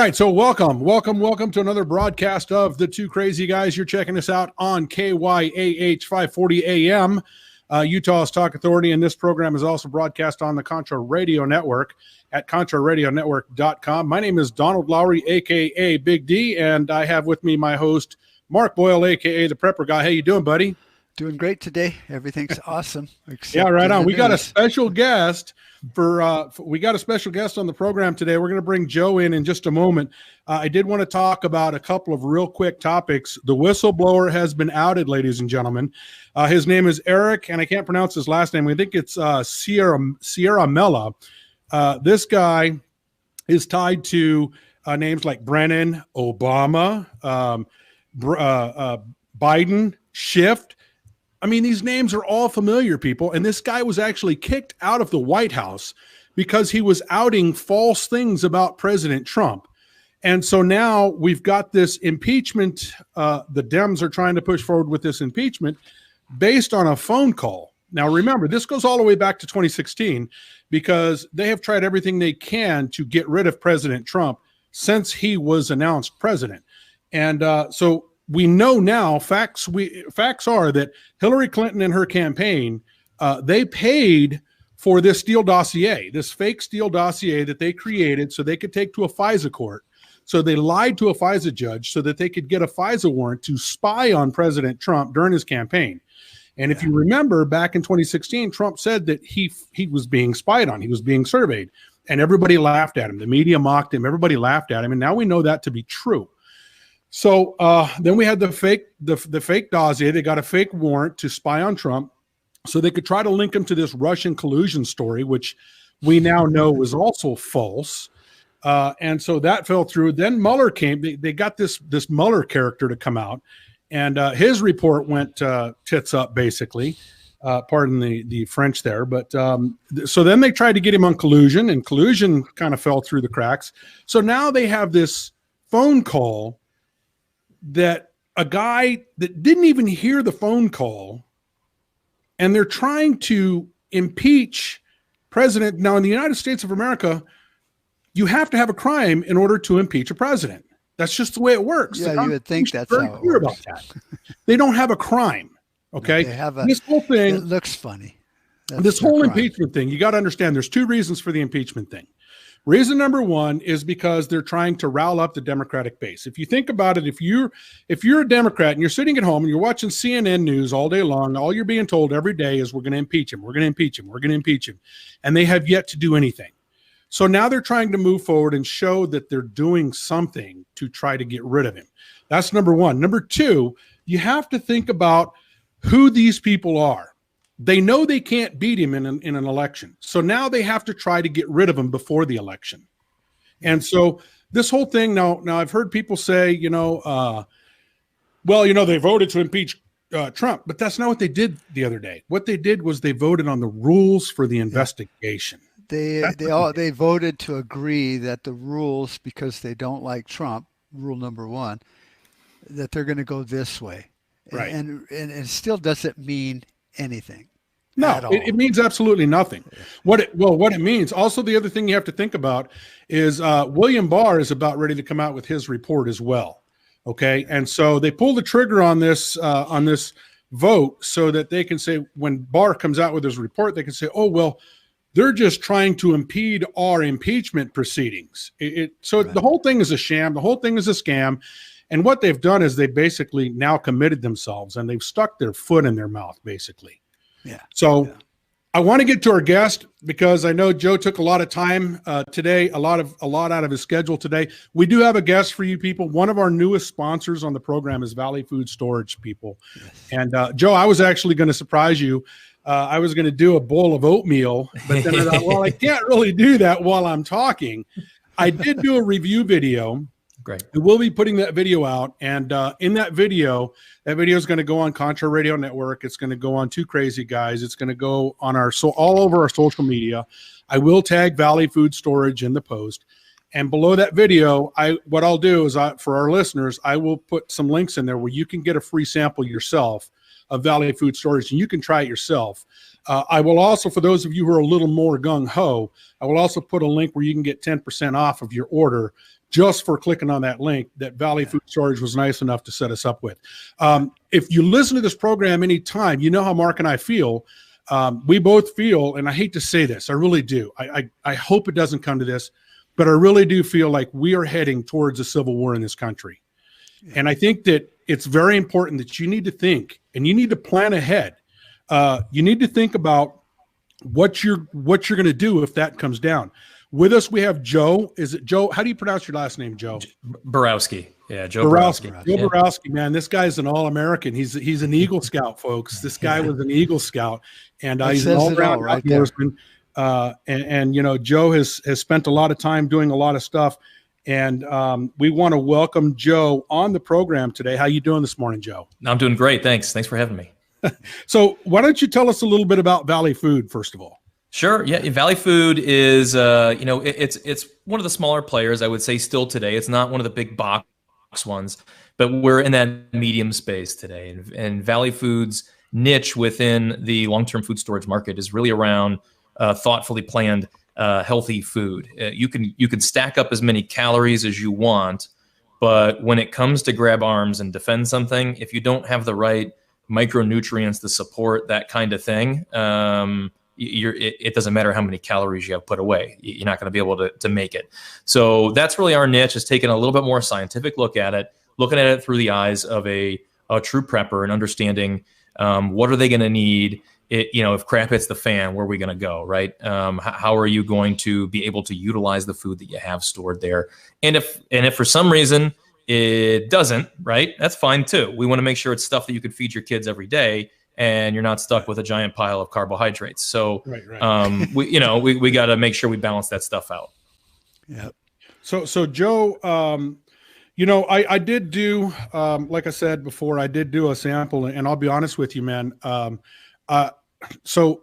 right, so welcome to another broadcast of the Two Crazy Guys. You're checking us out on KYAH 540 AM, Utah's Talk Authority, and this program is also broadcast on the Contra Radio Network at ContraRadioNetwork.com. My name is Donald Lowry, a.k.a. Big D, and I have with me my host, Mark Boyle, a.k.a. The Prepper Guy. How you doing, buddy? Doing great today. Everything's awesome. Yeah, right on. We got a special guest we got a special guest on the program today. We're going to bring Joe in just a moment. I did want to talk about a couple of real quick topics. The whistleblower has been outed, ladies and gentlemen. His name is Eric, and I can't pronounce his last name. I think it's Sierra Mella. This guy is tied to names like Brennan, Obama, Biden, Schiff. I mean, these names are all familiar, people. And this guy was actually kicked out of the White House because he was outing false things about President Trump. And so now we've got this impeachment. The Dems are trying to push forward with this impeachment based on a phone call. Now, remember, this goes all the way back to 2016 because they have tried everything they can to get rid of President Trump since he was announced president. And so we know now, facts are that Hillary Clinton and her campaign, they paid for this Steele dossier, this fake Steele dossier that they created so they could take to a FISA court. So they lied to a FISA judge so that they could get a FISA warrant to spy on President Trump during his campaign. And if you remember, back in 2016, Trump said that he was being spied on. He was being surveyed. And everybody laughed at him. The media mocked him. Everybody laughed at him. And now we know that to be true. So then we had the fake dossier. They got a fake warrant to spy on Trump so they could try to link him to this Russian collusion story, which we now know was also false. And so that fell through. Then Mueller came. They got this Mueller character to come out, and his report went tits up, basically. Pardon the French there. But so then they tried to get him on collusion, and collusion kind of fell through the cracks. So now they have this phone call that a guy that didn't even hear the phone call, and they're trying to impeach president. Now, in the United States of America, you have to have a crime in order to impeach a president. That's just the way it works. Yeah, you would think that's how it works. About that. They don't have a crime. Okay. No, they have this whole thing. It looks funny. This whole impeachment thing, you got to understand there's two reasons for the impeachment thing. Reason number one is because they're trying to rile up the Democratic base. If you think about it, if you're a Democrat and you're sitting at home and you're watching CNN news all day long, all you're being told every day is we're going to impeach him, we're going to impeach him, we're going to impeach him. And they have yet to do anything. So now they're trying to move forward and show that they're doing something to try to get rid of him. That's number one. Number two, you have to think about who these people are. They know they can't beat him in an election. So now they have to try to get rid of him before the election. And so this whole thing now I've heard people say, they voted to impeach Trump, but that's not what they did the other day. What they did was they voted on the rules for the investigation. They voted to agree that the rules, because they don't like Trump, rule number one, that they're going to go this way. Right. And it still doesn't mean anything. No, it means absolutely nothing. What it means. Also, the other thing you have to think about is William Barr is about ready to come out with his report as well. Okay, and so they pull the trigger on this vote so that they can say when Barr comes out with his report, they can say, oh well, they're just trying to impede our impeachment proceedings. The whole thing is a sham. The whole thing is a scam. And what they've done is they basically now committed themselves and they've stuck their foot in their mouth, basically. Yeah. So I want to get to our guest because I know Joe took a lot of time today, a lot out of his schedule today. We do have a guest for you people. One of our newest sponsors on the program is Valley Food Storage, people. Yes. And Joe, I was actually going to surprise you. I was going to do a bowl of oatmeal, but then I thought, well, I can't really do that while I'm talking. I did do a review video. Great. We'll be putting that video out, and in that video is going to go on Contra Radio Network. It's going to go on Two Crazy Guys. It's going to go on all over our social media. I will tag Valley Food Storage in the post, and below that video, what I'll do is for our listeners, I will put some links in there where you can get a free sample yourself of Valley Food Storage, and you can try it yourself. I will also, for those of you who are a little more gung-ho, I will also put a link where you can get 10% off of your order just for clicking on that link that Valley Food Storage was nice enough to set us up with. If you listen to this program anytime, you know how Mark and I feel. We both feel, and I hate to say this, I really do. I hope it doesn't come to this, but I really do feel like we are heading towards a civil war in this country. And I think that it's very important that you need to think and you need to plan ahead. You need to think about what you're going to do if that comes down. With us, we have Joe. Is it Joe? How do you pronounce your last name, Joe? Borowski. Yeah, Joe Borowski. Borowski. Joe Borowski, man, this guy's an All-American. He's an Eagle Scout, folks. This guy was an Eagle Scout, and he's an all-around outdoorsman. And you know, Joe has spent a lot of time doing a lot of stuff, and we want to welcome Joe on the program today. How you doing this morning, Joe? I'm doing great. Thanks for having me. So why don't you tell us a little bit about Valley Food, first of all? Sure. Yeah. Valley Food is, it's one of the smaller players, I would say, still today. It's not one of the big box ones, but we're in that medium space today. And Valley Food's niche within the long-term food storage market is really around thoughtfully planned, healthy food. You can stack up as many calories as you want, but when it comes to grab arms and defend something, if you don't have the right micronutrients to support that kind of thing, it doesn't matter how many calories you have put away. You're not going to be able to make it. So that's really our niche, is taking a little bit more scientific look at it, looking at it through the eyes of a true prepper and understanding what are they going to need. If crap hits the fan, where are we going to go, right? How are you going to be able to utilize the food that you have stored there? And if for some reason it doesn't, right, that's fine too. We want to make sure it's stuff that you could feed your kids every day, and you're not stuck with a giant pile of carbohydrates. So, right. We got to make sure we balance that stuff out. Yeah. So Joe, I did do, like I said before, I did do a sample, and I'll be honest with you, man. So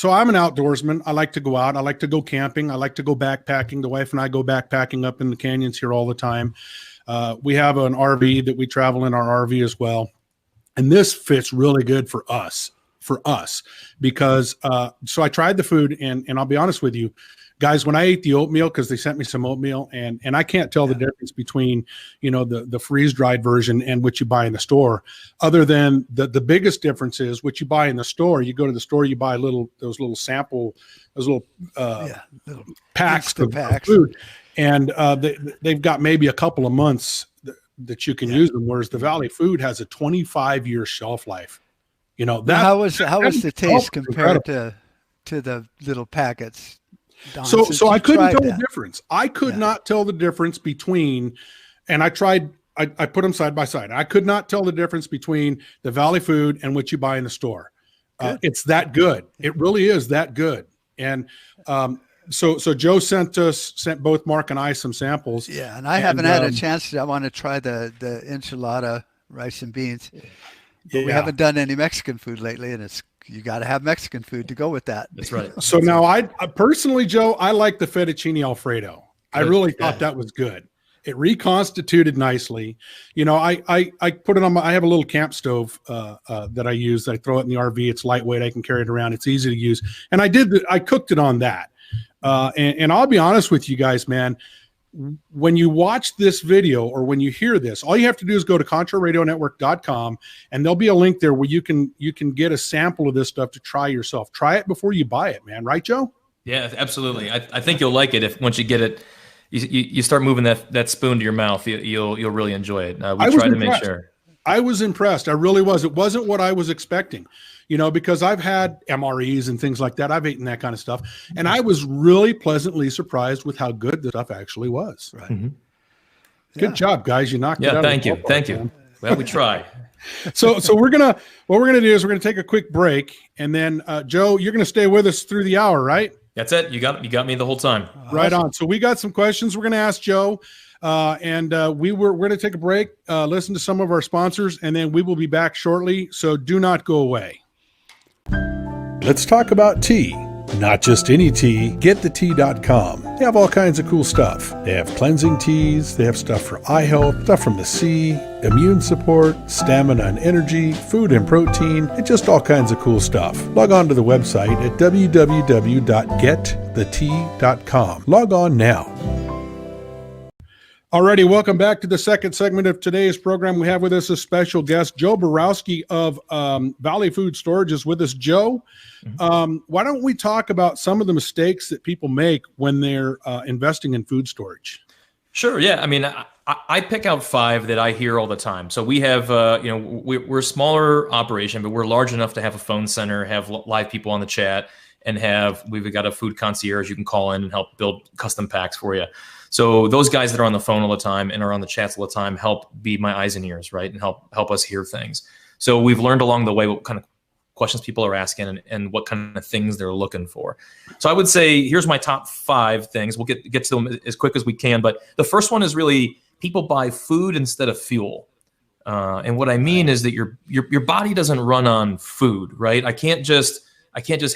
I'm an outdoorsman. I like to go out. I like to go camping. I like to go backpacking. The wife and I go backpacking up in the canyons here all the time. We have an RV that we travel in our RV as well. And this fits really good for us because, so I tried the food, and I'll be honest with you guys, when I ate the oatmeal, because they sent me some oatmeal, and I can't tell the difference between, the freeze dried version and what you buy in the store, other than the biggest difference is what you buy in the store. You go to the store, you buy little packs of food, and they've got maybe a couple of months that you can use them, whereas the Valley Food has a 25-year shelf life. How was the taste compared to the little packets? Don, so I couldn't tell the difference. I could not tell the difference between, and I tried. I put them side by side. I could not tell the difference between the Valley Food and what you buy in the store. It's that good. It really is that good. And So Joe sent both Mark and I some samples. Yeah, and I haven't had a chance. I want to try the enchilada rice and beans, but we haven't done any Mexican food lately, and you got to have Mexican food to go with that. That's right. So now I personally, Joe, I like the fettuccine Alfredo. Good. I really thought that was good. It reconstituted nicely. I put it on I have a little camp stove that I use. I throw it in the RV. It's lightweight. I can carry it around. It's easy to use. And I cooked it on that. And I'll be honest with you guys, man, when you watch this video or when you hear this, all you have to do is go to ContraRadioNetwork.com, and there'll be a link there where you can get a sample of this stuff to try yourself. Try it before you buy it, man. Right, Joe? Yeah, absolutely. I think you'll like it once you get it. You start moving that spoon to your mouth. You'll really enjoy it. We try to make sure. I was impressed. I really was. It wasn't what I was expecting. Because I've had MREs and things like that. I've eaten that kind of stuff. And I was really pleasantly surprised with how good the stuff actually was. Right. Mm-hmm. Good job, guys. You knocked it out. Thank you. Thank you. Well, we try. So what we're going to do is we're going to take a quick break. And then, Joe, you're going to stay with us through the hour, right? That's it. You got me the whole time. Right on. So we got some questions we're going to ask Joe. And we're going to take a break, listen to some of our sponsors, and then we will be back shortly. So do not go away. Let's talk about tea. Not just any tea, getthetea.com. They have all kinds of cool stuff. They have cleansing teas, they have stuff for eye health, stuff from the sea, immune support, stamina and energy, food and protein, and just all kinds of cool stuff. Log on to the website at www.getthetea.com. Log on now. Alrighty, welcome back to the second segment of today's program. We have with us a special guest, Joe Borowski of Valley Food Storage is with us. Joe, why don't we talk about some of the mistakes that people make when they're investing in food storage? Sure. Yeah. I mean, I pick out 5 that I hear all the time. So we have, we're a smaller operation, but we're large enough to have a phone center, have live people on the chat, and we've got a food concierge you can call in and help build custom packs for you. So those guys that are on the phone all the time and are on the chats all the time help be my eyes and ears, right? And help us hear things. So we've learned along the way what kind of questions people are asking and what kind of things they're looking for. So I would say, here's my top 5 things. We'll get to them as quick as we can. But the first one is really people buy food instead of fuel. And what I mean is that your body doesn't run on food, right? I can't just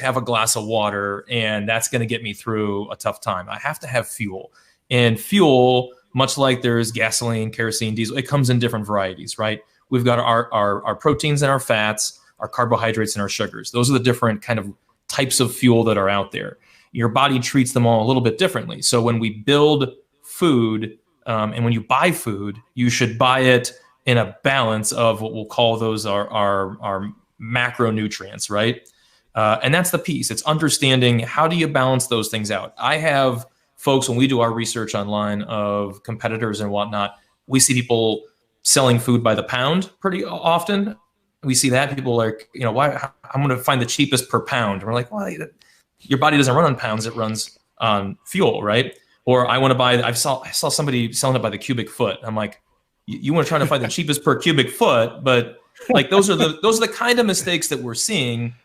have a glass of water and that's going to get me through a tough time. I have to have fuel. And fuel, much like there's gasoline, kerosene, diesel, it comes in different varieties, right? We've got our proteins and our fats, our carbohydrates and our sugars. Those are the different kind of types of fuel that are out there. Your body treats them all a little bit differently. So when we build food and when you buy food, you should buy it in a balance of what we'll call those our macronutrients, right? And that's the piece. It's understanding how do you balance those things out. I have folks, when we do our research online of competitors and whatnot, we see people selling food by the pound pretty often. We see that people are like, why? I'm going to find the cheapest per pound. And we're like, well, your body doesn't run on pounds; it runs on fuel, right? Or I want to buy. I saw somebody selling it by the cubic foot. I'm like, you want to try to find the cheapest per cubic foot, but like those are the kind of mistakes that we're seeing.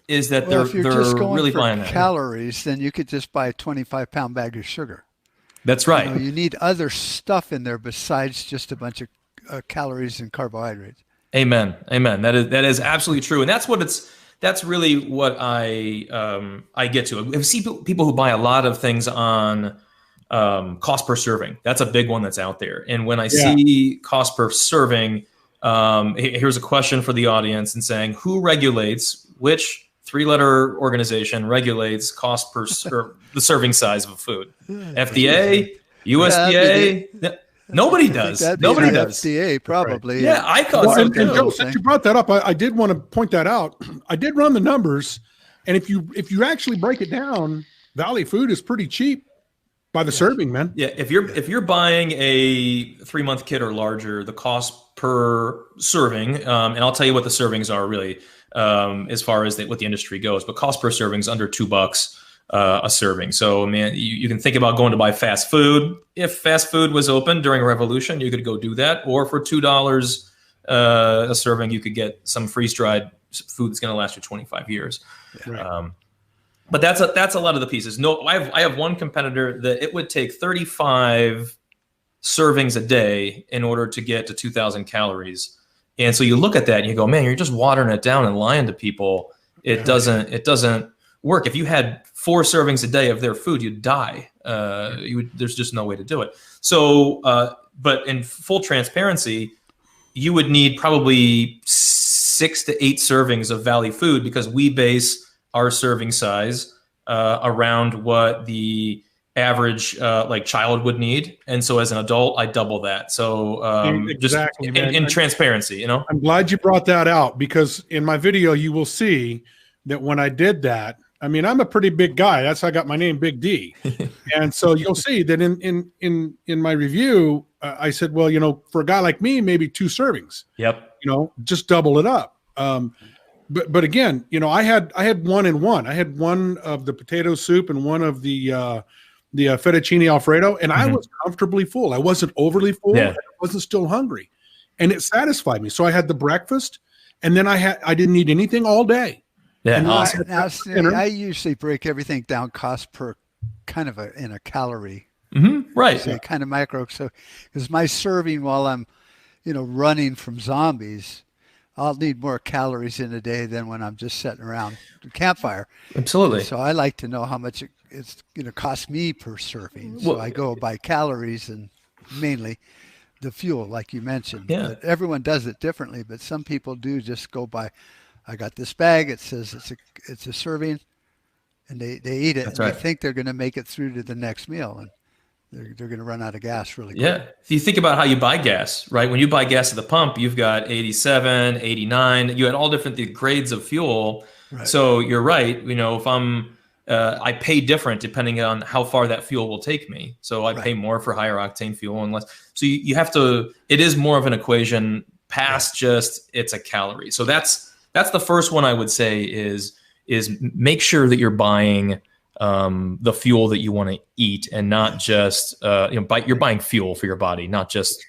Is that if you're just going really for buying calories, then you could just buy a 25-pound bag of sugar. That's right. You need other stuff in there besides just a bunch of calories and carbohydrates. Amen. That is absolutely true, and that's really what I get to. I see people who buy a lot of things on cost per serving. That's a big one that's out there. And when I see cost per serving, here's a question for the audience and saying, who regulates, which 3-letter organization regulates cost per the serving size of a food? FDA, USDA? Nobody does. Nobody does. FDA probably. Yeah, I thought so too. And Joe, since you brought that up, I did want to point that out. I did run the numbers, and if you actually break it down, Valley Food is pretty cheap by the serving, man. Yeah, if you're buying a 3-month kit or larger, the cost per serving, and I'll tell you what the servings are really, as far as what the industry goes, but cost per serving is under $2 a serving. So, man, you can think about going to buy fast food. If fast food was open during a revolution, you could go do that. Or for $2 a serving, you could get some freeze-dried food that's going to last you 25 years. Right. But that's a lot of the pieces. No, I have one competitor that it would take 35 servings a day in order to get to 2,000 calories. And so you look at that and you go, man, you're just watering it down and lying to people. It doesn't work. If you had 4 servings a day of their food, you'd die. There's just no way to do it. So, but in full transparency, you would need probably 6 to 8 servings of Valley Food because we base our serving size around what the average child would need, and so as an adult, I double that. So exactly, just in transparency, I'm glad you brought that out because in my video you will see that when I did that, I mean, I'm a pretty big guy. That's how I got my name, Big D. And so you'll see that in my review, I said, well, for a guy like me, maybe 2 servings. Yep. Just double it up. But again, I had 1 and 1. I had 1 of the potato soup and 1 of the fettuccine Alfredo, and I was comfortably full. I wasn't overly full. Yeah. I wasn't still hungry, and it satisfied me. So I had the breakfast, and then I didn't eat anything all day. Yeah, awesome. I usually break everything down cost per kind of in a calorie. Right. So kind of micro. So because my serving while I'm, running from zombies, I'll need more calories in a day than when I'm just sitting around the campfire. Absolutely. So I like to know how much it's going to cost me per serving. So I go by calories and mainly the fuel, like you mentioned. Yeah. But everyone does it differently, but some people do just go by, I got this bag, it says it's a serving, and they eat it. That's and right. They think they're going to make it through to the next meal. And they're going to run out of gas really quick. Yeah. If you think about how you buy gas, right? When you buy gas at the pump, you've got 87, 89, you had all different grades of fuel. Right. So you're right. You know, if I pay different depending on how far that fuel will take me. So I pay more for higher octane fuel and less. So you have to, it is more of an equation past just it's a calorie. So that's the first one I would say is make sure that you're buying the fuel that you want to eat and not just, you're buying fuel for your body, not just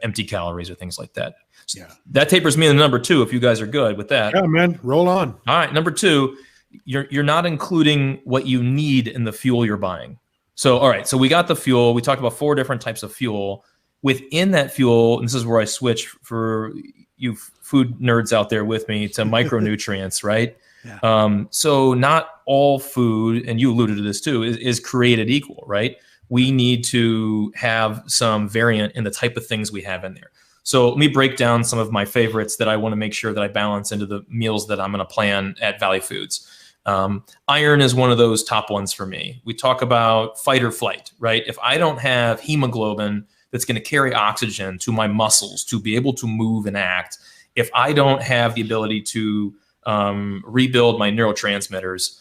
empty calories or things like that. So that tapers me in number 2, if you guys are good with that. Yeah, man, roll on. All right. Number 2, you're not including what you need in the fuel you're buying. So, all right. So we got the fuel. We talked about 4 different types of fuel. Within that fuel, and this is where I switch for you food nerds out there with me, to micronutrients, right? Yeah. So not all food, and you alluded to this too, is created equal, right? We need to have some variant in the type of things we have in there. So let me break down some of my favorites that I want to make sure that I balance into the meals that I'm going to plan at Valley Foods. Iron is one of those top ones for me. We talk about fight or flight, right? If I don't have hemoglobin that's going to carry oxygen to my muscles to be able to move and act, if I don't have the ability to rebuild my neurotransmitters,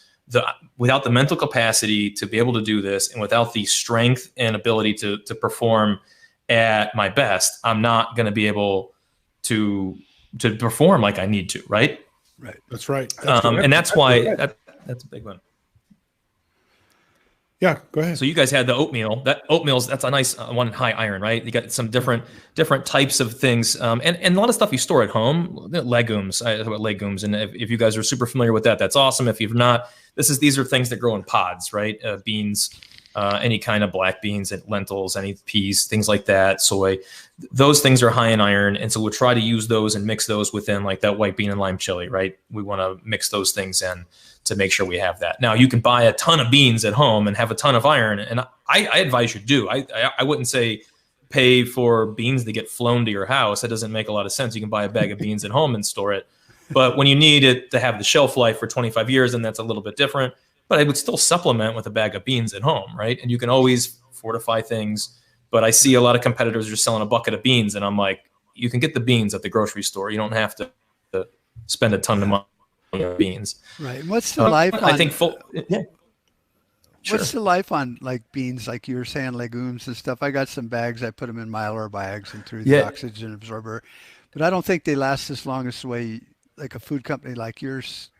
without the mental capacity to be able to do this, and without the strength and ability to perform at my best, I'm not going to be able to perform like I need to, right? Right. That's right. And that's why that's a big one. Yeah, go ahead. So you guys had the oatmeal. That's a nice one, high iron, right? You got some different types of things, and a lot of stuff you store at home. Legumes, I talk about legumes, and if you guys are super familiar with that, that's awesome. If you're not, these are things that grow in pods, right? Beans, any kind of black beans, lentils, any peas, things like that. Soy, those things are high in iron, and so we'll try to use those and mix those within like that white bean and lime chili, right? We want to mix those things in to make sure we have that. Now you can buy a ton of beans at home and have a ton of iron, and I advise you do. I wouldn't say pay for beans that get flown to your house. That doesn't make a lot of sense. You can buy a bag of beans at home and store it, but when you need it to have the shelf life for 25 years, then that's a little bit different. But I would still supplement with a bag of beans at home, right? And you can always fortify things. But I see a lot of competitors just selling a bucket of beans, and I'm like, you can get the beans at the grocery store. You don't have to spend a ton of money on beans. Right. And what's the life on? I think What's the life on like beans, like you were saying, legumes and stuff? I got some bags. I put them in Mylar bags and through the oxygen absorber, but I don't think they last as long as the way like a food company like yours.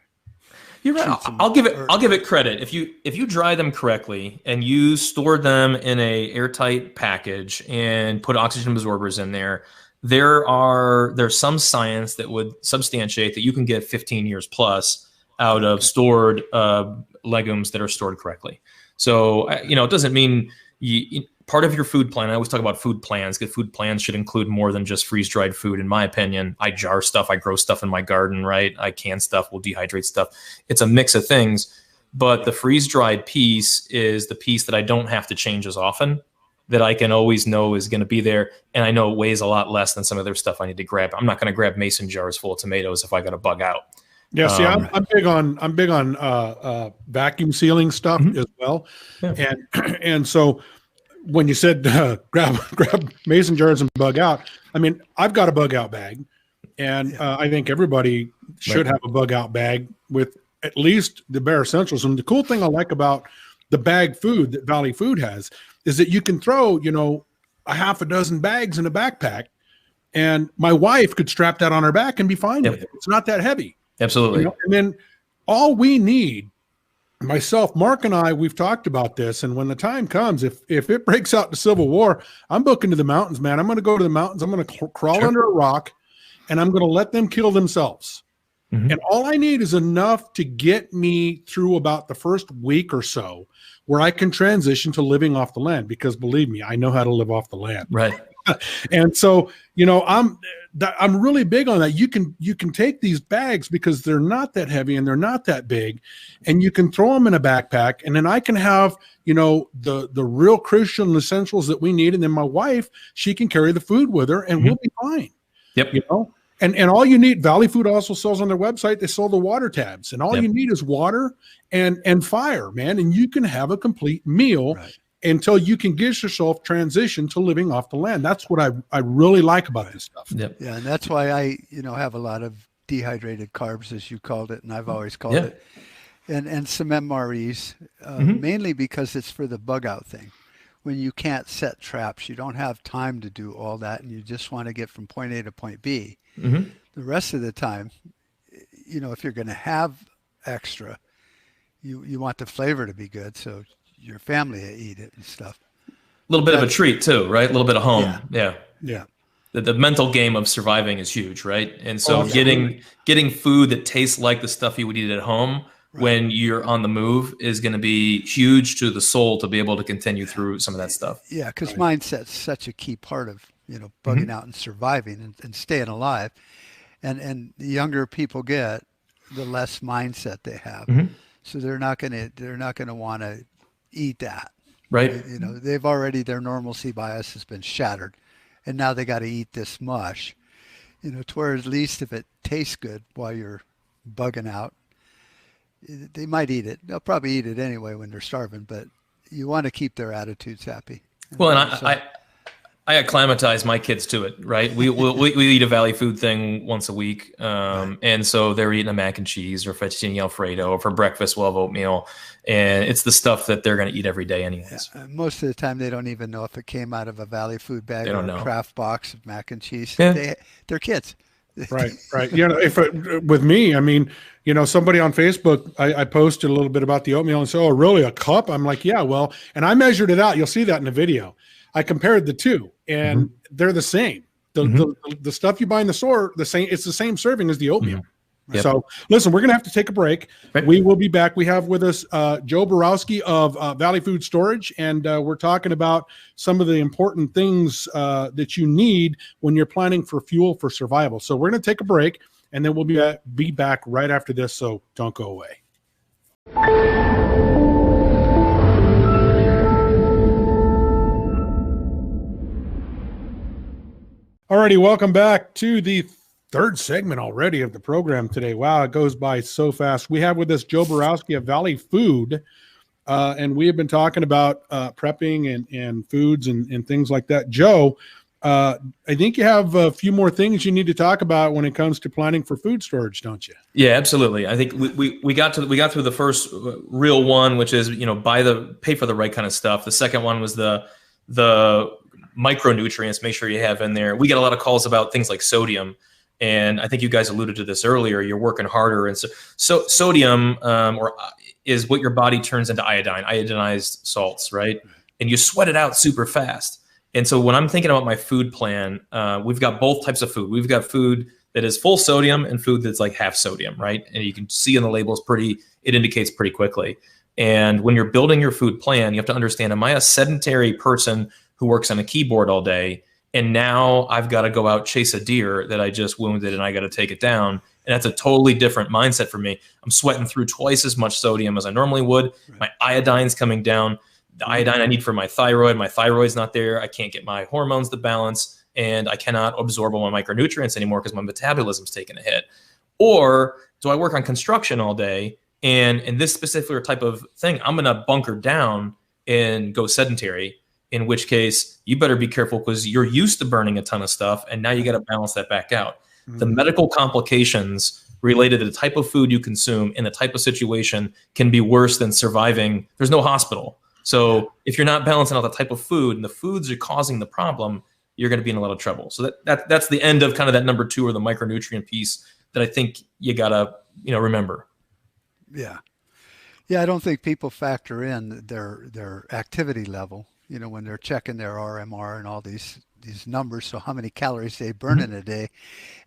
You're right. I'll give it credit. If you dry them correctly and you store them in a airtight package and put oxygen absorbers in there, there's some science that would substantiate that you can get 15 years plus out of stored legumes that are stored correctly. So it doesn't mean part of your food plan. I always talk about food plans. Good food plans should include more than just freeze-dried food, in my opinion. I jar stuff. I grow stuff in my garden, right? I can stuff. We'll dehydrate stuff. It's a mix of things. But the freeze-dried piece is the piece that I don't have to change as often, that I can always know is going to be there. And I know it weighs a lot less than some other stuff I need to grab. I'm not going to grab mason jars full of tomatoes if I got a bug out. Yeah, see, I'm big on vacuum sealing stuff as well. Yeah. And so when you said grab mason jars and bug out, I mean, I've got a bug out bag, and I think everybody should have a bug out bag with at least the bare essentials. And the cool thing I like about the bag food that Valley Food has is that you can throw, a half a dozen bags in a backpack, and my wife could strap that on her back and be fine with it. It's not that heavy. Absolutely. And then all we need, myself, Mark and I, we've talked about this. And when the time comes, if it breaks out the Civil War, I'm booking to the mountains, man. I'm going to go to the mountains. I'm going to crawl under a rock, and I'm going to let them kill themselves. Mm-hmm. And all I need is enough to get me through about the first week or so where I can transition to living off the land, because believe me, I know how to live off the land. Right. And so, I'm really big on that. You can take these bags because they're not that heavy and they're not that big, and you can throw them in a backpack, and then I can have, the real Christian essentials that we need. And then my wife, she can carry the food with her, and we'll be fine. Yep. And all you need, Valley Food also sells on their website, they sell the water tabs, and all you need is water and fire, man. And you can have a complete meal until you can get yourself transition to living off the land. That's what I really like about this stuff. Yep. Yeah, and that's why I have a lot of dehydrated carbs, as you called it, and I've always called it, and some MREs, mainly because it's for the bug out thing. When you can't set traps, you don't have time to do all that, and you just want to get from point A to point B. The rest of the time, if you're going to have extra, you want the flavor to be good, so your family to eat it and stuff. A little bit of a treat too, right? A little bit of home. Yeah. The mental game of surviving is huge, right? And so getting food that tastes like the stuff you would eat at home when you're on the move is going to be huge to the soul to be able to continue through some of that stuff. Yeah, because mindset's such a key part of bugging out and surviving and staying alive. And the younger people get, the less mindset they have. So they're not gonna want to eat that. Right. They've already, their normalcy bias has been shattered, and now they got to eat this mush. To where at least if it tastes good while you're bugging out, they might eat it. They'll probably eat it anyway when they're starving, but you want to keep their attitudes happy. Well, and I acclimatize my kids to it, right? We eat a Valley food thing once a week. And so they're eating a mac and cheese or fettuccine Alfredo, or for breakfast we'll have oatmeal. And it's the stuff that they're going to eat every day anyways. Yeah, most of the time they don't even know if it came out of a Valley food bag or a Kraft box of mac and cheese. Yeah. They're kids. Right. If with me, I mean, somebody on Facebook, I posted a little bit about the oatmeal and said, "Oh, really, a cup?" I'm like, "Yeah, well," and I measured it out. You'll see that in the video. I compared the two, and they're the same. The stuff you buy in the store, the same. It's the same serving as the oatmeal. Yep. So, listen, we're gonna have to take a break. Right. We will be back. We have with us Joe Borowski of Valley Food Storage, and we're talking about some of the important things that you need when you're planning for fuel for survival. So, we're gonna take a break, and then we'll be back right after this. So, don't go away. Alrighty, welcome back to the third segment already of the program today. Wow, it goes by so fast. We have with us Joe Borowski of Valley Food, and we have been talking about prepping and foods and things like that. Joe, I think you have a few more things you need to talk about when it comes to planning for food storage, don't you? Yeah, absolutely. I think we got through the first real one, which is pay for the right kind of stuff. The second one was the micronutrients. Make sure you have in there. We get a lot of calls about things like sodium. And I think you guys alluded to this earlier. You're working harder, and so sodium is what your body turns into iodine, iodinized salts, right? And you sweat it out super fast. And so when I'm thinking about my food plan, we've got both types of food. We've got food that is full sodium and food that's like half sodium, right? And you can see in the labels it indicates pretty quickly. And when you're building your food plan, you have to understand: am I a sedentary person who works on a keyboard all day? And now I've got to go out chase a deer that I just wounded, and I got to take it down. And that's a totally different mindset for me. I'm sweating through twice as much sodium as I normally would. Right. My iodine's coming down. The iodine I need for my thyroid's not there. I can't get my hormones to balance, and I cannot absorb all my micronutrients anymore because my metabolism's taking a hit. Or do I work on construction all day, and in this specific type of thing, I'm going to bunker down and go sedentary, in which case you better be careful because you're used to burning a ton of stuff, and now you got to balance that back out. The medical complications related to the type of food you consume in the type of situation can be worse than surviving. There's no hospital. So if you're not balancing out the type of food and the foods are causing the problem, you're going to be in a lot of trouble. So that's the end of kind of that number two, or the micronutrient piece, that I think you got to remember. Yeah. I don't think people factor in their activity level, when they're checking their RMR and all these numbers. So how many calories they burn in a day.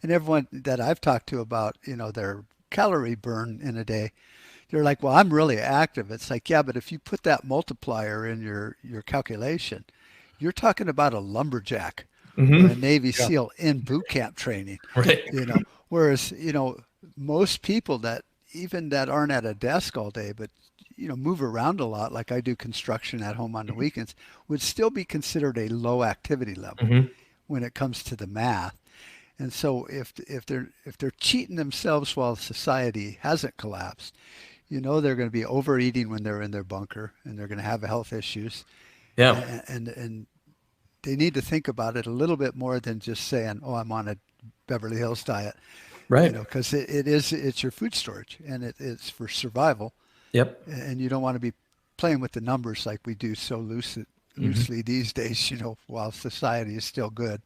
And everyone that I've talked to about, their calorie burn in a day, they're like, well, I'm really active. It's like, yeah, but if you put that multiplier in your calculation, you're talking about a lumberjack or a Navy SEAL in boot camp training. Right. Whereas, most people that aren't at a desk all day, but move around a lot, like I do construction at home on the weekends, would still be considered a low activity level when it comes to the math. And so if they're cheating themselves while society hasn't collapsed, they're going to be overeating when they're in their bunker, and they're going to have health issues. Yeah. And they need to think about it a little bit more than just saying, "Oh, I'm on a Beverly Hills diet," Right. because it's your food storage and it's for survival. Yep. And you don't want to be playing with the numbers like we do so loosely these days, while society is still good.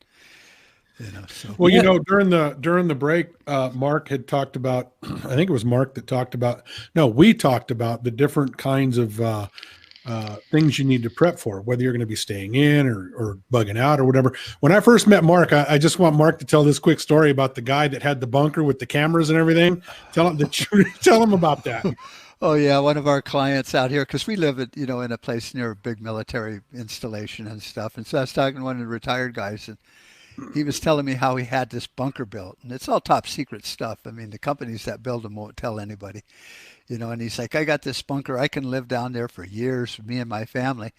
So. Well, during the break, Mark had talked about, I think it was Mark that talked about, no, we talked about the different kinds of things you need to prep for, whether you're going to be staying in or bugging out or whatever. When I first met Mark, I just want Mark to tell this quick story about the guy that had the bunker with the cameras and everything. Tell him about that. Oh yeah, one of our clients out here, because we live at in a place near a big military installation and stuff. And so I was talking to one of the retired guys, and he was telling me how he had this bunker built, and it's all top secret stuff. I mean, the companies that build them won't tell anybody, And he's like, I got this bunker. I can live down there for years, me and my family.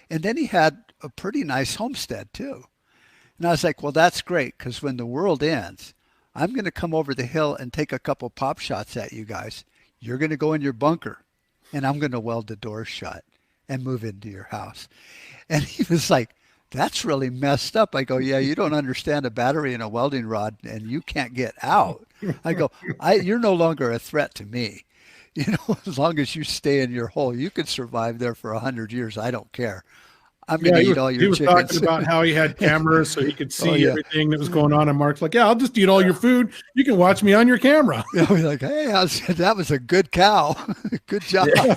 And then he had a pretty nice homestead too. And I was like, well, that's great, because when the world ends, I'm going to come over the hill and take a couple pop shots at you guys. You're going to go in your bunker, and I'm going to weld the doors shut and move into your house. And he was like, that's really messed up. I go, yeah, you don't understand a battery and a welding rod, and you can't get out. I go, you're no longer a threat to me. As long as you stay in your hole, you could survive there for 100 years. I don't care. I'm going to eat all your chickens. He was talking about how he had cameras so he could see everything that was going on. And Mark's like, yeah, I'll just eat all your food. You can watch me on your camera. Yeah, we're like, hey, that was a good cow. Good job. Yeah.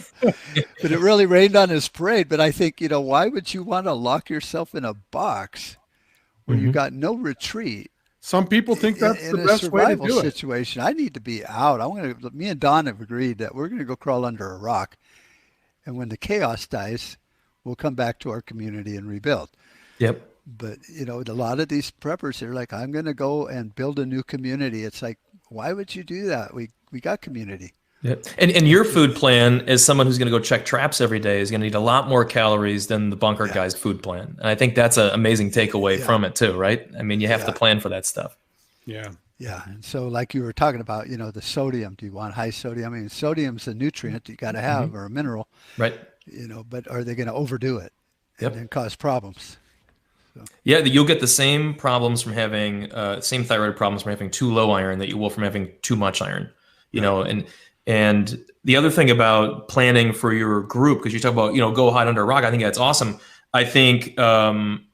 But it really rained on his parade. But I think, why would you want to lock yourself in a box where you got no retreat? Some people think that's the best way to do it. Situation. I need to be out. Me and Don have agreed that we're going to go crawl under a rock. And when the KYAH dies, we'll come back to our community and rebuild. Yep. But, a lot of these preppers, they're like, I'm going to go and build a new community. It's like, why would you do that? We got community. Yep. And your food plan, as someone who's going to go check traps every day, is going to need a lot more calories than the bunker guy's food plan. And I think that's an amazing takeaway from it too, right? I mean, you have to plan for that stuff. Yeah. Yeah. And so like you were talking about, the sodium, do you want high sodium? I mean, sodium's a nutrient you got to have or a mineral. Right. But are they going to overdo it and then cause problems? So. Yeah, you'll get the same problems from having same thyroid problems from having too low iron that you will from having too much iron. And the other thing about planning for your group, because you talk about go hide under a rock, I think that's awesome. I think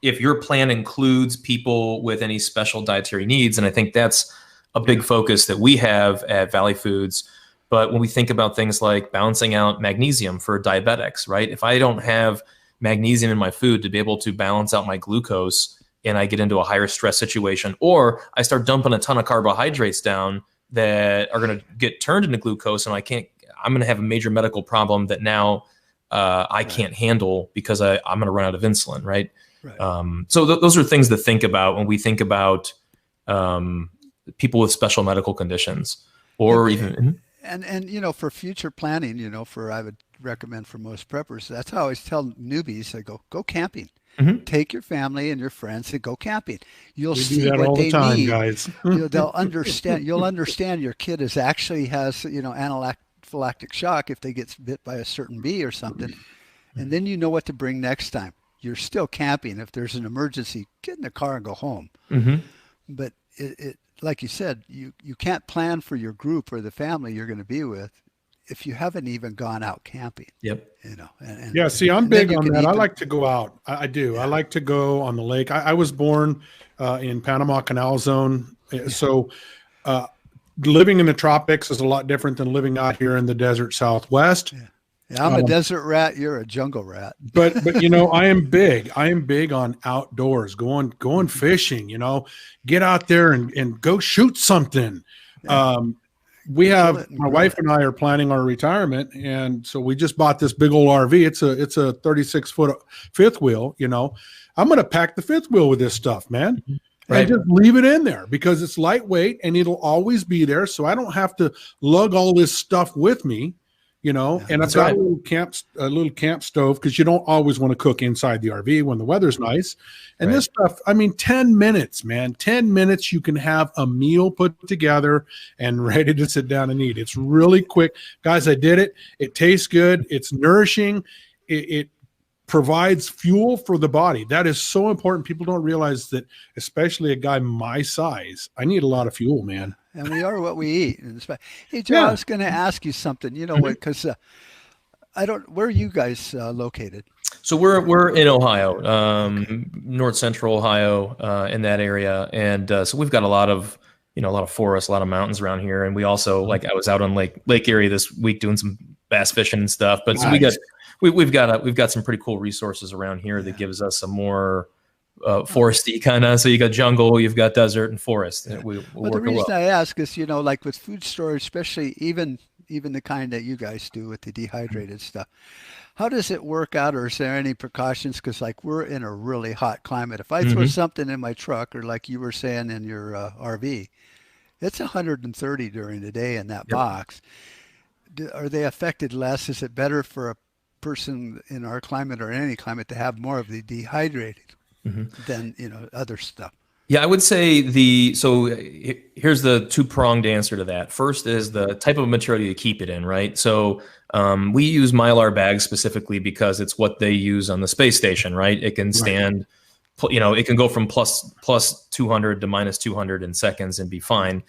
if your plan includes people with any special dietary needs, and I think that's a big focus that we have at Valley Foods. But when we think about things like balancing out magnesium for diabetics, right? If I don't have magnesium in my food to be able to balance out my glucose and I get into a higher stress situation, or I start dumping a ton of carbohydrates down that are going to get turned into glucose and I'm going to have a major medical problem that now I can't handle because I'm going to run out of insulin, right? So those are things to think about when we think about people with special medical conditions or even... And for future planning, I would recommend for most preppers, that's how I always tell newbies, I go camping. Take your family and your friends and go camping. You'll see what they need, guys. They'll understand. You'll understand your kid actually has, anaphylactic shock if they get bit by a certain bee or something. And then you know what to bring next time. You're still camping. If there's an emergency, get in the car and go home. But it like you said, you can't plan for your group or the family you're going to be with if you haven't even gone out camping. Yep. See, I'm big on that. I like to go out. I do. Yeah. I like to go on the lake. I was born in Panama Canal Zone. So living in the tropics is a lot different than living out here in the desert Southwest. Yeah, I'm a desert rat. You're a jungle rat. But I am big. I am big on outdoors, going fishing. Get out there and go shoot something. Yeah. We have my wife and I are planning our retirement, and so we just bought this big old RV. It's a 36-foot fifth wheel. I'm going to pack the fifth wheel with this stuff, man. Right. And just leave it in there because it's lightweight and it'll always be there. So I don't have to lug all this stuff with me. And I've got a little camp stove because you don't always want to cook inside the RV when the weather's nice. And this stuff, 10 minutes, man, 10 minutes, you can have a meal put together and ready to sit down and eat. It's really quick. Guys, I did it. It tastes good. It's nourishing. It provides fuel for the body. That is so important. People don't realize that, especially a guy my size, I need a lot of fuel, man. And we are what we eat. Hey, Joe, I was going to ask you something. You know what? Because where are you guys located? So we're in Ohio, north central Ohio, in that area, and so we've got a lot of forests, a lot of mountains around here, and we also, like, I was out on Lake Erie this week doing some bass fishing and stuff. But nice. So we've got some pretty cool resources around here that gives us some more foresty kind of. So you got jungle, you've got desert and forest. Yeah. Well, the reason I ask is, like with food storage, especially even the kind that you guys do with the dehydrated stuff, how does it work out, or is there any precautions? Because like we're in a really hot climate. If I throw something in my truck, or like you were saying in your RV, it's 130 during the day in that box. Are they affected less? Is it better for a person in our climate or in any climate to have more of the dehydrated than other stuff? Yeah, I would say here's the two-pronged answer to that. First is the type of material you keep it in, right? So we use Mylar bags specifically because it's what they use on the space station, right? It can stand, it can go from plus 200 to minus 200 in seconds and be fine.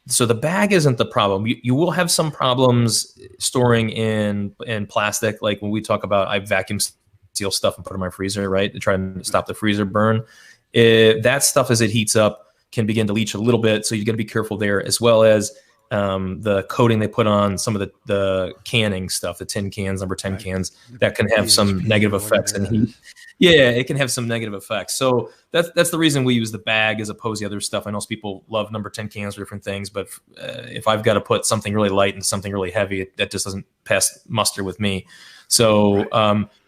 So the bag isn't the problem. You will have some problems storing in plastic. Like when we talk about, I vacuum seal stuff and put it in my freezer, right? To try and stop the freezer burn. That stuff, as it heats up, can begin to leach a little bit. So you got to be careful there, as well as the coating they put on some of the canning stuff, the tin cans, number 10 cans, that can have some negative effects in heat. Yeah, it can have some negative effects. So that's the reason we use the bag as opposed to the other stuff. I know people love number 10 cans for different things, but if I've got to put something really light into something really heavy, that just doesn't pass muster with me. So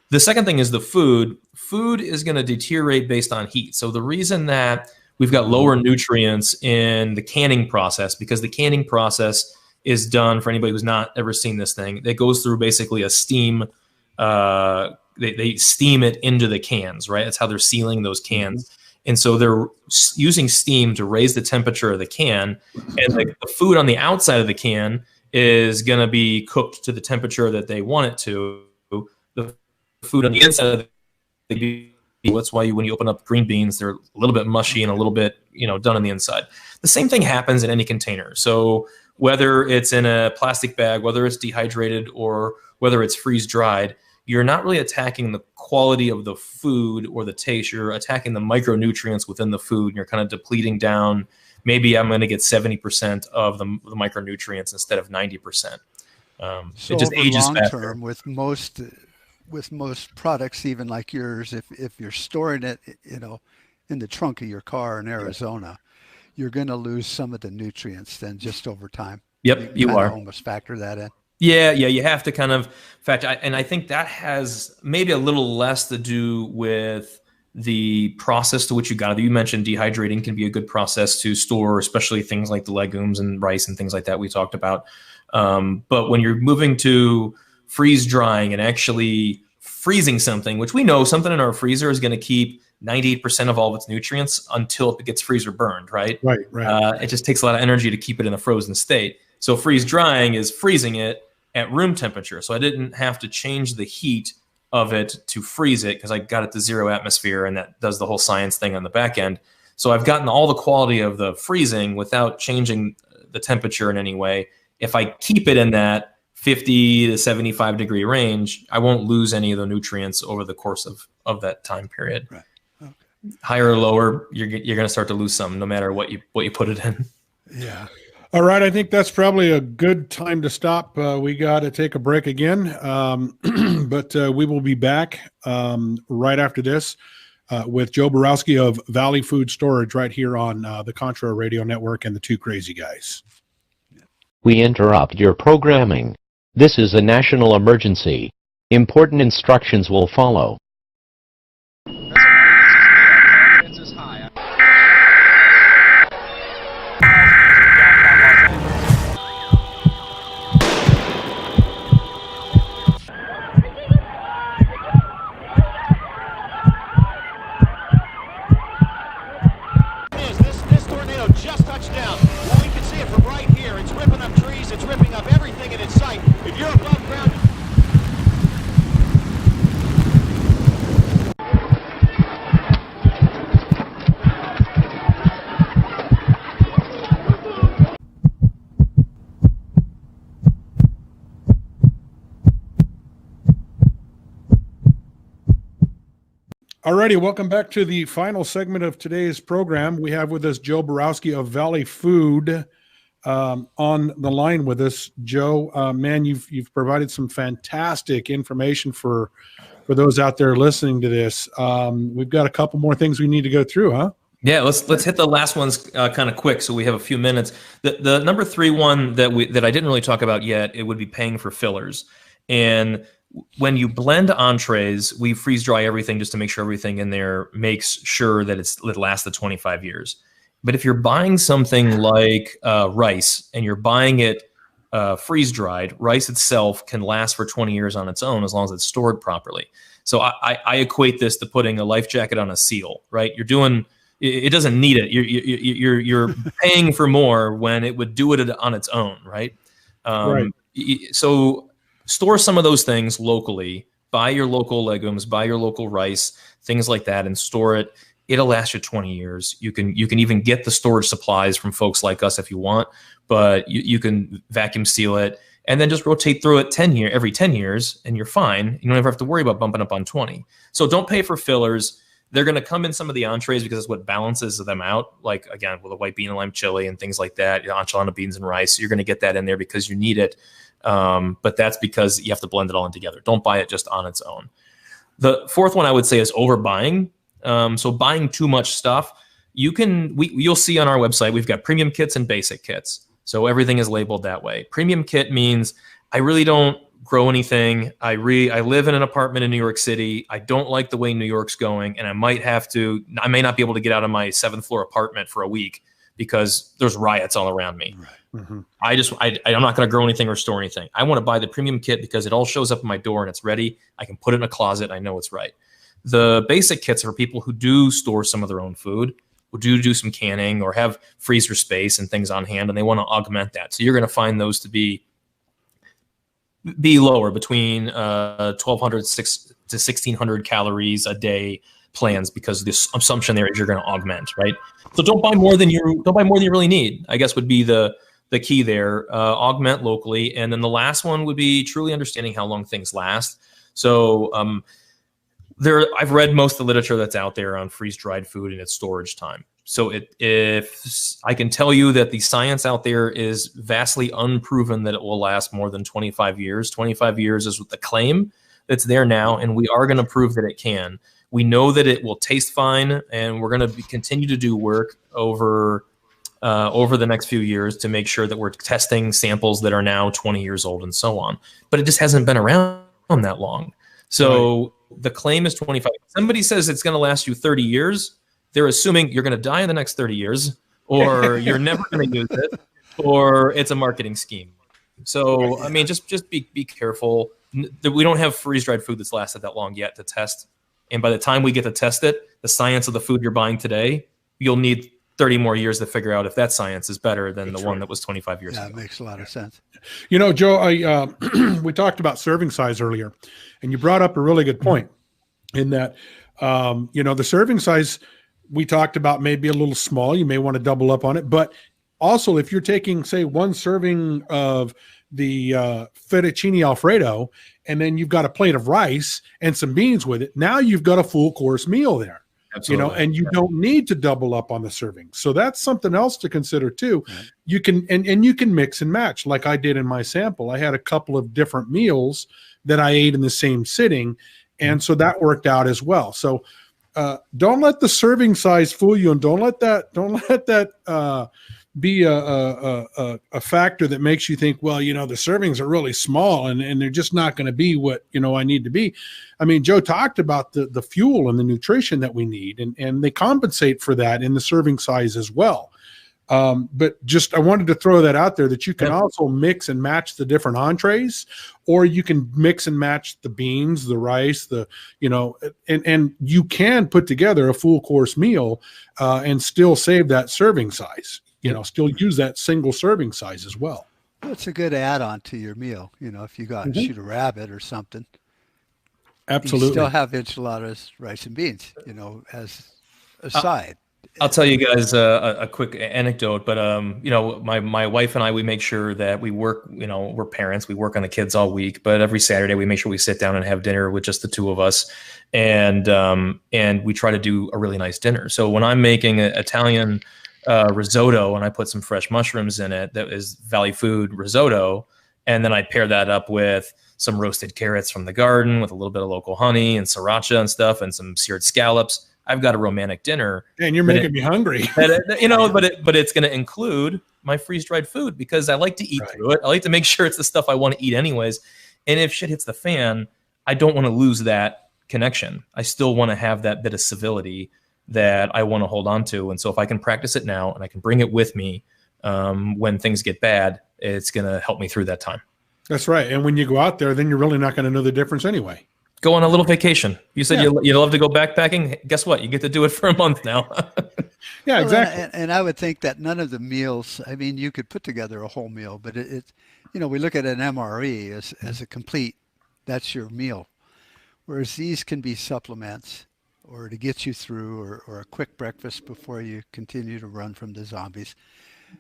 the second thing is the food. Food is going to deteriorate based on heat. So the reason that we've got lower nutrients in the canning process, because the canning process is done, for anybody who's not ever seen this thing, it goes through basically a steam, they steam it into the cans, right? That's how they're sealing those cans. And so they're using steam to raise the temperature of the can. And the food on the outside of the can is going to be cooked to the temperature that they want it to. The food on the inside of the that's why when you open up green beans, they're a little bit mushy and a little bit, done on the inside. The same thing happens in any container. So whether it's in a plastic bag, whether it's dehydrated or whether it's freeze dried, you're not really attacking the quality of the food or the taste. You're attacking the micronutrients within the food, and you're kind of depleting down. Maybe I'm going to get 70% of the micronutrients instead of 90%. So it just over ages long faster. Term, with most products, even like yours, if you're storing it, in the trunk of your car in Arizona, you're going to lose some of the nutrients then just over time. Yep, you are. Almost factor that in. Yeah, you have to kind of factor, and I think that has maybe a little less to do with the process to which you got it. You mentioned dehydrating can be a good process to store, especially things like the legumes and rice and things like that we talked about. But when you're moving to freeze drying and actually freezing something, which we know something in our freezer is going to keep 98% of all of its nutrients until it gets freezer burned, right? Right. It just takes a lot of energy to keep it in a frozen state. So freeze drying is freezing it at room temperature. So I didn't have to change the heat of it to freeze it because I got it to 0 atmosphere, and that does the whole science thing on the back end. So I've gotten all the quality of the freezing without changing the temperature in any way. If I keep it in that 50 to 75 degree range, I won't lose any of the nutrients over the course of that time period. Right. Okay. Higher or lower, you're going to start to lose some no matter what you put it in. Yeah. All right. I think that's probably a good time to stop. We got to take a break again, but we will be back right after this with Joe Borowski of Valley Food Storage right here on the Contra Radio Network and the Two Crazy Guys. We interrupt your programming. This is a national emergency. Important instructions will follow. This tornado just touched down. Well, we can see it from right here. It's ripping up trees. It's ripping up everything in its sight. If you're above ground... Alrighty, welcome back to the final segment of today's program. We have with us Joe Borowski of Valley Food on the line with us. Joe, man, you've provided some fantastic information for those out there listening to this. We've got a couple more things we need to go through, huh? Yeah, let's hit the last ones kind of quick, so we have a few minutes. The number 3 one that I didn't really talk about yet, it would be paying for fillers. And when you blend entrees, we freeze dry everything just to make sure everything in there makes sure that it lasts the 25 years. But if you're buying something like rice and you're buying it freeze dried, rice itself can last for 20 years on its own as long as it's stored properly. So I equate this to putting a life jacket on a seal, right? It doesn't need it. You're paying for more when it would do it on its own, right? Right. So store some of those things locally. Buy your local legumes, buy your local rice, things like that, and store it. It'll last you 20 years. You can even get the storage supplies from folks like us if you want, but you can vacuum seal it and then just rotate through it every 10 years, and you're fine. You don't ever have to worry about bumping up on 20. So don't pay for fillers. They're going to come in some of the entrees because it's what balances them out. Like, again, with a white bean and lime chili and things like that, enchilada beans and rice, you're going to get that in there because you need it. But that's because you have to blend it all in together. Don't buy it just on its own. The 4th one I would say is overbuying. So buying too much stuff. You'll see on our website, we've got premium kits and basic kits. So everything is labeled that way. Premium kit means I really don't grow anything. I live in an apartment in New York City. I don't like the way New York's going, and I may not be able to get out of my 7th floor apartment for a week because there's riots all around me. Right. Mm-hmm. I'm not going to grow anything or store anything. I want to buy the premium kit because it all shows up at my door and it's ready. I can put it in a closet. And I know it's right. The basic kits are for people who do store some of their own food, who do some canning or have freezer space and things on hand, and they want to augment that. So you're going to find those to be lower, between 1,200 to 1,600 calories a day plans, because the assumption there is you're going to augment, right? So don't buy more than you really need, I guess, would be the key there. Augment locally. And then the last one would be truly understanding how long things last. So I've read most of the literature that's out there on freeze-dried food and its storage time. So if I can tell you that the science out there is vastly unproven that it will last more than 25 years. 25 years is the claim that's there now, and we are going to prove that it can. We know that it will taste fine, and we're going to continue to do work over the next few years to make sure that we're testing samples that are now 20 years old and so on. But it just hasn't been around that long. So the claim is 25. If somebody says it's going to last you 30 years, they're assuming you're going to die in the next 30 years, or you're never going to use it, or it's a marketing scheme. So, I mean, just be careful. We don't have freeze-dried food that's lasted that long yet to test. And by the time we get to test it, the science of the food you're buying today, you'll need 30 more years to figure out if that science is better than the one that was 25 years ago. That makes a lot of sense. You know, Joe, we talked about serving size earlier, and you brought up a really good point in that, the serving size we talked about may be a little small. You may want to double up on it. But also, if you're taking, say, one serving of the fettuccine Alfredo, and then you've got a plate of rice and some beans with it, now you've got a full course meal there. Absolutely. And you don't need to double up on the serving. So that's something else to consider too. Right. You can, and you can mix and match like I did in my sample. I had a couple of different meals that I ate in the same sitting. And so that worked out as well. So don't let the serving size fool you, and don't let that be a factor that makes you think, well, the servings are really small and they're just not going to be what, I need to be. I mean, Joe talked about the fuel and the nutrition that we need, and they compensate for that in the serving size as well. But just, I wanted to throw that out there, that you can also mix and match the different entrees, or you can mix and match the beans, the rice, and you can put together a full course meal and still save that serving size. Still use that single serving size as well. It's a good add-on to your meal. If you got and shoot a rabbit or something. Absolutely. You still have enchiladas, rice and beans, as a side. I'll tell you guys a quick anecdote, but you know, my wife and I, we make sure that we work. You know, we're parents, we work on the kids all week, but every Saturday we make sure we sit down and have dinner with just the two of us, and we try to do a really nice dinner. So when I'm making an Italian risotto and I put some fresh mushrooms in it, that is Valley Food risotto, and then I pair that up with some roasted carrots from the garden with a little bit of local honey and sriracha and stuff, and some seared scallops. I've got a romantic dinner. And you're making me hungry. You know, but it's going to include my freeze-dried food because I like to eat through it. I like to make sure it's the stuff I want to eat anyways. And if shit hits the fan, I don't want to lose that connection. I still want to have that bit of civility that I want to hold on to. And so if I can practice it now and I can bring it with me when things get bad, it's going to help me through that time. That's right. And when you go out there, then you're really not going to know the difference anyway. Go on a little vacation. You said you love to go backpacking. Guess what? You get to do it for a month now. Yeah, exactly. And I would think that none of the meals, I mean, you could put together a whole meal, but it you know, we look at an MRE as a complete, that's your meal. Whereas these can be supplements or to get you through or a quick breakfast before you continue to run from the zombies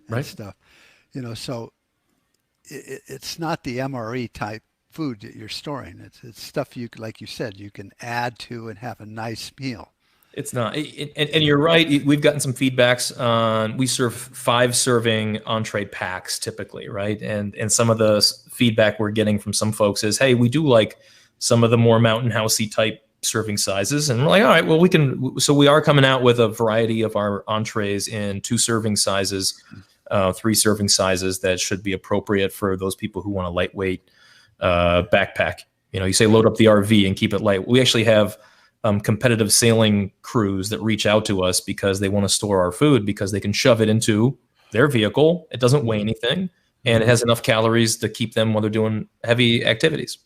and stuff. You know, so it's not the MRE type food that you're storing. It's stuff you, like you said, you can add to and have a nice meal. It's not, and you're right. We've gotten some feedbacks on. We serve 5-serving entree packs typically, right? And some of the feedback we're getting from some folks is, hey, we do like some of the more mountain housey type serving sizes, and we're like, all right, well, we can. So we are coming out with a variety of our entrees in 2-serving sizes, 3-serving sizes that should be appropriate for those people who want a lightweight backpack. You know, you say load up the RV and keep it light. We actually have competitive sailing crews that reach out to us because they want to store our food because they can shove it into their vehicle. It doesn't weigh anything, and it has enough calories to keep them while they're doing heavy activities.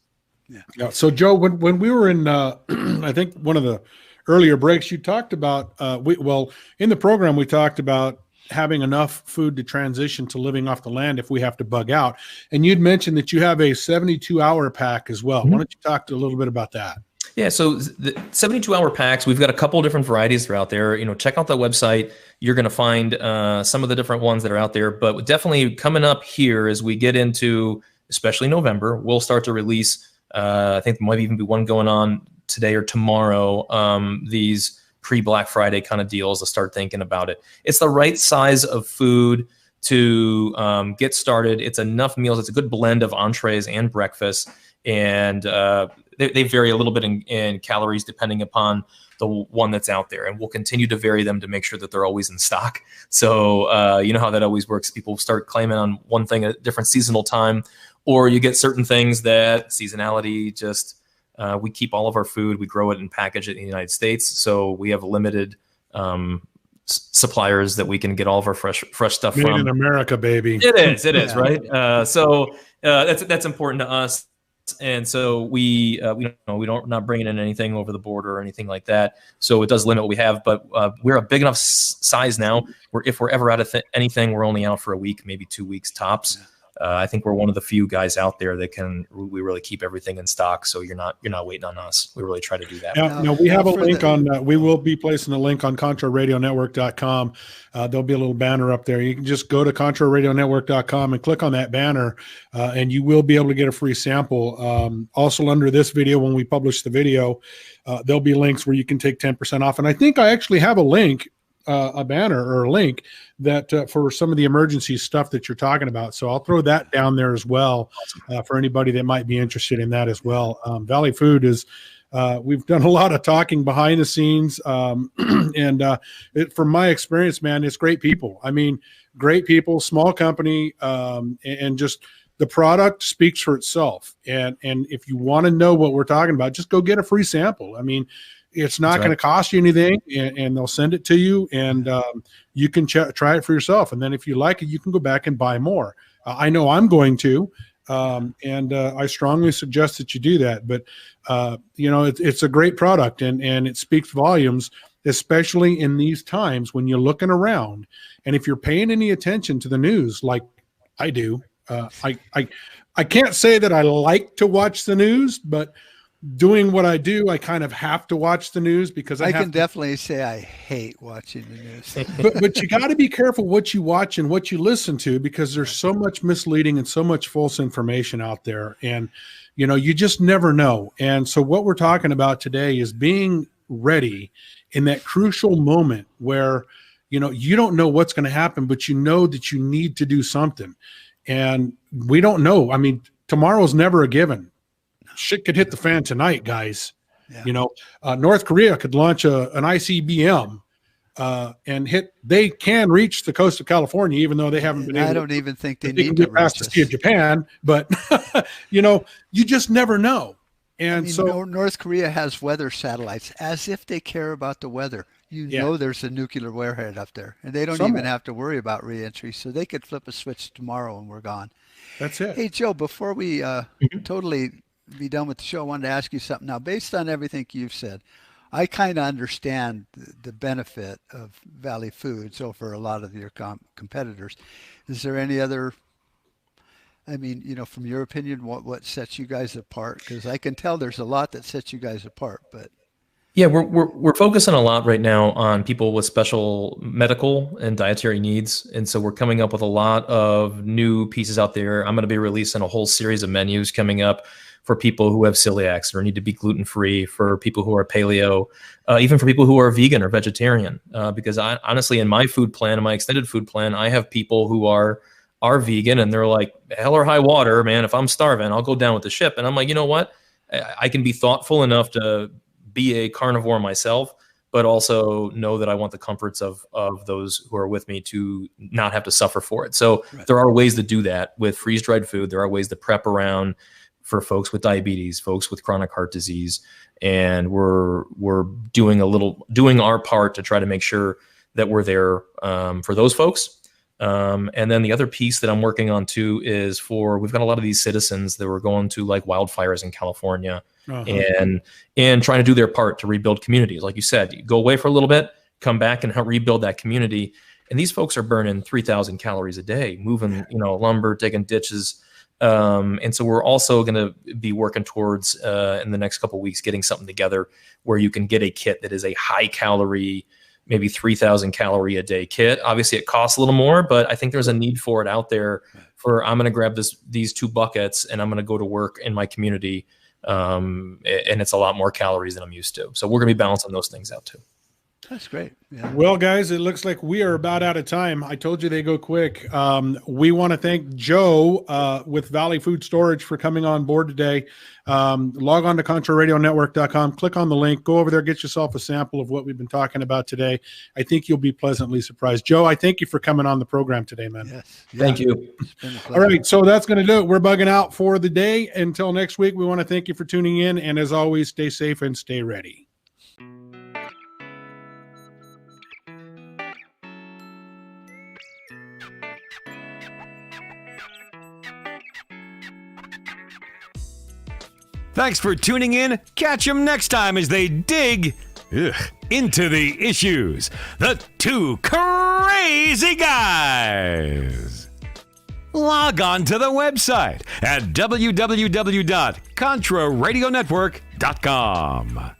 Yeah. So Joe, when we were in, I think one of the earlier breaks, you talked about, in the program, we talked about having enough food to transition to living off the land if we have to bug out. And you'd mentioned that you have a 72-hour pack as well. Why don't you talk a little bit about that? Yeah, so the 72-hour packs, we've got a couple of different varieties that are out there. You know, check out the website. You're going to find some of the different ones that are out there. But definitely coming up here as we get into, especially November, we'll start to release, I think there might even be one going on today or tomorrow, these pre-Black Friday kind of deals to start thinking about it. It's the right size of food to get started. It's enough meals. It's a good blend of entrees and breakfast. And they vary a little bit in calories depending upon the one that's out there. And we'll continue to vary them to make sure that they're always in stock. So you know how that always works. People start claiming on one thing at a different seasonal time, or you get certain things that seasonality just, we keep all of our food, we grow it and package it in the United States. So we have limited suppliers that we can get all of our fresh stuff Made from. in America, baby. It is, right? So that's important to us. And so we don't not bringing in anything over the border or anything like that. So it does limit what we have, but we're a big enough size now where if we're ever out of anything, we're only out for a week, maybe 2 weeks tops. I think we're one of the few guys out there that we really keep everything in stock. So you're not waiting on us. We really try to do that. Now we have a link on, we will be placing a link on ContraRadioNetwork.com. There'll be a little banner up there. You can just go to ContraRadioNetwork.com and click on that banner, and you will be able to get a free sample. Also under this video, when we publish the video, there'll be links where you can take 10% off. And I think I actually have a link, a banner or a link that for some of the emergency stuff that you're talking about. So I'll throw that down there as well for anybody that might be interested in that as well. Valley Food is, we've done a lot of talking behind the scenes. And from my experience, man, it's great people. I mean, great people, small company, and just the product speaks for itself. And if you want to know what we're talking about, just go get a free sample. I mean, it's not going to cost you anything, and they'll send it to you, and you can try it for yourself. And then if you like it, you can go back and buy more. I know I'm going to, and I strongly suggest that you do that. But, it's a great product, and it speaks volumes, especially in these times when you're looking around. And if you're paying any attention to the news like I do, I can't say that I like to watch the news, but doing what I do, I kind of have to watch the news because I can definitely say I hate watching the news. but you got to be careful what you watch and what you listen to, because there's so much misleading and so much false information out there. And, you just never know. And so what we're talking about today is being ready in that crucial moment where, you don't know what's going to happen, but you know that you need to do something. And we don't know. I mean, tomorrow's never a given. Shit could hit the fan tonight, guys. Yeah. North Korea could launch an ICBM and they can reach the coast of California, even though they haven't been able. I don't even think they need to get past the Sea of Japan, but you just never know. And so North Korea has weather satellites, as if they care about the weather. Know there's a nuclear warhead up there, and they don't even have to worry about reentry, so they could flip a switch tomorrow and we're gone. That's it. Hey, Joe, before we totally be done with the show, I wanted to ask you something. Now, based on everything you've said, I kind of understand the benefit of Valley Foods over a lot of your competitors. Is there any other, from your opinion, what sets you guys apart? Because I can tell there's a lot that sets you guys apart, but. Yeah, we're focusing a lot right now on people with special medical and dietary needs. And so we're coming up with a lot of new pieces out there. I'm going to be releasing a whole series of menus coming up for people who have celiacs or need to be gluten-free, for people who are paleo, even for people who are vegan or vegetarian. Because honestly, in my food plan, in my extended food plan, I have people who are vegan and they're like, hell or high water, man, if I'm starving, I'll go down with the ship. And I'm like, you know what? I can be thoughtful enough to be a carnivore myself, but also know that I want the comforts of those who are with me to not have to suffer for it. So There are ways to do that with freeze-dried food. There are ways to prep around for folks with diabetes, folks with chronic heart disease. And we're doing our part to try to make sure that we're there for those folks. And then the other piece that I'm working on too is we've got a lot of these citizens that were going to like wildfires in California and trying to do their part to rebuild communities. Like you said, you go away for a little bit, come back and help rebuild that community. And these folks are burning 3,000 calories a day, moving, lumber, digging ditches. And so we're also going to be working towards in the next couple of weeks, getting something together where you can get a kit that is a high calorie, maybe 3,000 calorie a day kit. Obviously it costs a little more, but I think there's a need for it out there I'm going to grab these 2 buckets and I'm going to go to work in my community. And it's a lot more calories than I'm used to. So we're going to be balancing those things out too. That's great. Yeah. Well, guys, it looks like we are about out of time. I told you they go quick. We want to thank Joe with Valley Food Storage for coming on board today. Log on to ContraRadioNetwork.com, click on the link, go over there, get yourself a sample of what we've been talking about today. I think you'll be pleasantly surprised. Joe, I thank you for coming on the program today, man. Yes. Thank you. All right, so that's going to do it. We're bugging out for the day. Until next week, we want to thank you for tuning in. And as always, stay safe and stay ready. Thanks for tuning in. Catch them next time as they dig into the issues. The 2 Crazy Guys. Log on to the website at www.ContraRadioNetwork.com.